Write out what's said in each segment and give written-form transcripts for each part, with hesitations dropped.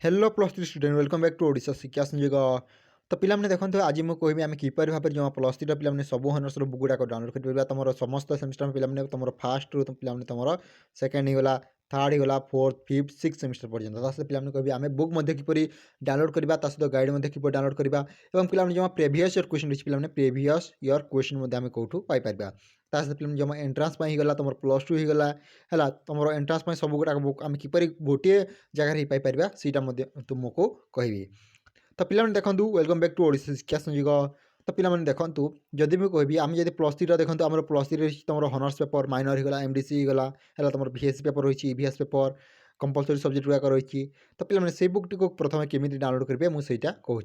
Hello plus three student welcome back to Odisha Shiksha Sanyog. तो पिलाने देखते आज मुझे कहबी आम किपर भाव में जो प्लस थ्री पिलाने सब हनर्स बुक गुड़ाक डाउनलोड कर तुम समस्त सेमिस्टर पिलाने तुम फास्ट रू पिलाने तुम सेकेंड होगा थर्ड होगा फोर्थ फिफ्थ सिक्स सेमिस्टर पर्यटन पिलाने कहबी आम बुक किपर डाउनलोड करवा सहित गाइड किपर डाउनलोड करवा और पिलाने जो प्रेवियस ईयर क्वेश्चन रही पिलाने प्रेवियस ईयर क्वेश्चन आम कौटू पाइपर सहित पिलाने जो एंट्रांस होगा तुम प्लस टू होगा है तुम एंट्रांस सब गुड़ाक बुक आम किपर गोटे जगार पाइपर सीटा तुमको कहबी। तो पिलाने देखूँ welcome back to Odisha Shiksha Sanyog. तो पिलाने देखूँ जदि मुझे कहबी आम जब प्लस थ्री देखो आम प्लस थ्री तुम हनर्स पेपर माइनर होगा एमडीसी होगा है तुम VSC पेपर रही EVS पेपर कंपलसरी सब्जेक्ट गुड़ाक रही। तो पिलाने से बुक टी प्रथम केमी डाउनलोड करेंगे मुझे कहूँ।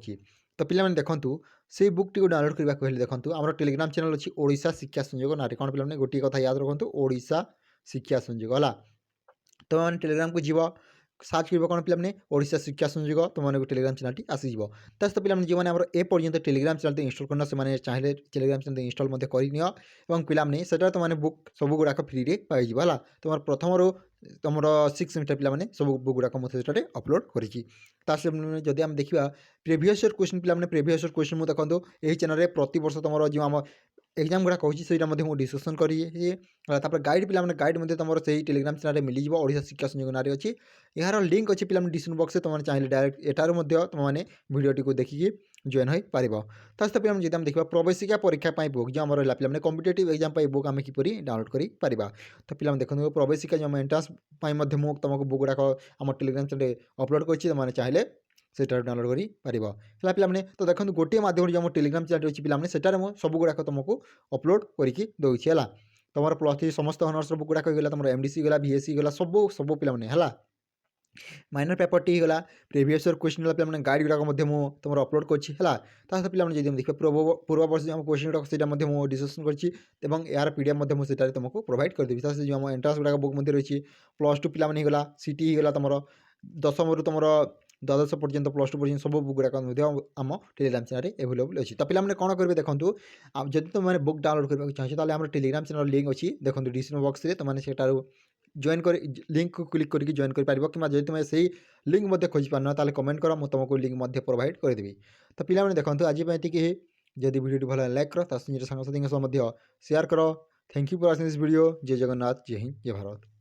तो पिलाने देखूँ से बुक टी डाउनलोड करने को देखूँ आम टेलीग्राम चैनल अच्छी ओडिशा शिक्षा संयोग ना कौन पिलाने गोटे कथा याद रखु ओडिशा शिक्षा संयोग है। तो मैंने टेलीग्राम को जीव सर्च कर कौन पिलाने ओडिशा शिक्षा संयोग तुमको टेलीग्राम चैनल टी आसीज। सहित पिलाने जो मैंने ए पर्यंत टेलीग्राम चैनल इनस्टॉल करना से चाहिए टेलीग्राम चैनल इनस्टॉल कर पिलाने से तुमने बुक सब गुड़ाक फ्री में पाइज है। तुम प्रथम रू तुम सिक्स सेमिस्टर पिलाने सब बुक गुड़ाक मुझे अपलोड करी। जदि आम देखा प्रेवियस ईयर क्वेश्चन पिलाने प्रेवियस ईयर क्वेश्चन मुझे देखो यही चैनल प्रति वर्ष तुम जो आम एग्जाम गुड़ा कहूँ से डिस्कसन करी गाइड पिलाने गाइड तुम से टेलीग्राम चैनल मिल जाए ओडिशा शिक्षा संयोग ना अच्छी यार लिंक अच्छी पिलाने डिस्क्रिप्शन बॉक्स तुमने चाहिए डायरेक्ट एटार तुमने भिडियोटी को देखिए जॉइन हो पार। सहित पिलाने जब देखा प्रवेशिका परीक्षा बुक जो आम रहा पिलाने कॉम्पिटिटिव एग्जाम बुक आम किपर डाउनलोड कर। तो पिलाने देखो प्रवेशिका जो एंट्रांस तुमको बुक गुड़ाक आम टेलीग्राम चैनल अपलोड कर चाहिए से डाउनलोड कर पारे। तो देखो गोटे मध्यम जो टेलीग्राम चैनल अच्छी पिलाने से सब गुड़ाक तुमको अपलोड करके दूसरी है। तुम प्लस थ्री समस्त हनर्स बुक गुड़ाक गला तुम एमडीसी गला VSC गला सब सब पिलाने है। माइनर पेपर टी गला प्रीवियस ईयर क्वेश्चन पे गाइड गुड़ाक तुम अपलोड कर पिलाने जब देखिए पूर्व वर्ष जो क्वेश्चन गुड़ाक से डिस्कसन कर यार पीडीएफ मुझे तुमको प्रोवाइड करदेवी। जो आम एंट्रांस गुड़ाक बुक रही प्लस टू पिलाने होगा सीटी होगा तुम दशम रु तुम द्वादश पर्यटन प्लस टू पर्यटन सब बुक गुड़ाक आम टेलीग्राम चैनल एवेलेबल अच्छी। तो पिलाने कौन करेंगे देखो जब तुमने बुक डाउनलोड करने चाहिए तो आम टेलीग्राम चैनल लिंक अच्छी देखो डिस्क्रिप्शन बॉक्स में तुमने से जॉइन कर लिंक को क्लिक करके जॉइन कर पार कि जब तुम्हें से लिंक खोजी पारना ताले कमेंट कर तुमको लिंक प्रोवाइड करदेवी। तो पिलाने देखो आज जदि वीडियो भल लाइक कर निज सांगसाथी सेयार कर। Thank you for watching this video. जय जगन्नाथ जय हिंद जय भारत।